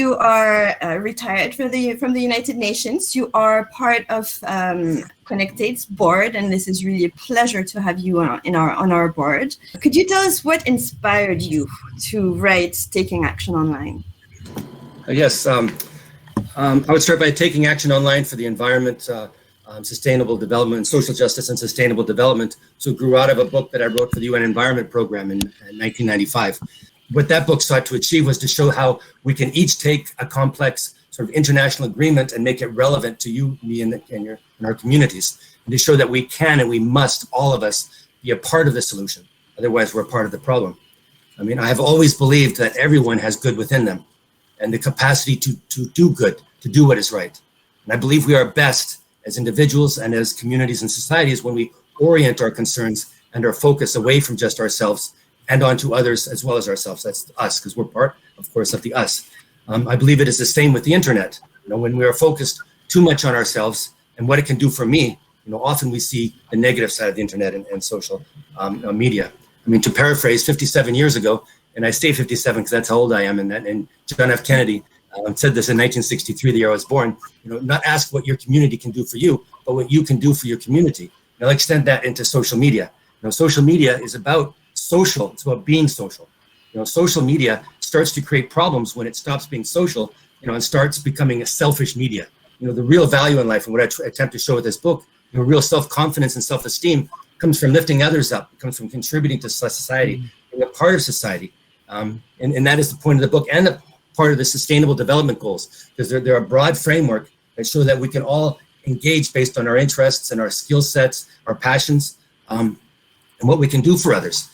you are retired from the United Nations. You are part of ConnectAID's board, and this is really a pleasure to have you on our board. Could you tell us what inspired you to write Taking Action Online? Yes, I would start by taking action online for the environment, sustainable development, social justice and sustainable development. So it grew out of a book that I wrote for the UN Environment Program in 1995. What that book sought to achieve was to show how we can each take a complex sort of international agreement and make it relevant to you, me, and our communities, and to show that we can and we must, all of us, be a part of the solution. Otherwise, we're part of the problem. I mean, I have always believed that everyone has good within them and the capacity to do good, to do what is right. And I believe we are best as individuals and as communities and societies when we orient our concerns and our focus away from just ourselves and onto others as well as ourselves. That's us, because we're part, of course, of the us. I believe it is the same with the internet. When we are focused too much on ourselves and what it can do for me, often we see the negative side of the internet and social media. I mean, to paraphrase, 57 years ago, and I say 57 because that's how old I am, and John F. Kennedy said this in 1963, the year I was born, not ask what your community can do for you, but what you can do for your community. And I'll extend that into social media. Social media is about social, it's about being social. Social media starts to create problems when it stops being social, and starts becoming a selfish media. The real value in life, and what I attempt to show with this book, real self-confidence and self-esteem comes from lifting others up, it comes from contributing to society, being a part of society. And that is the point of the book and the part of the sustainable development goals, because they're a broad framework that show that we can all engage based on our interests and our skill sets, our passions, and what we can do for others.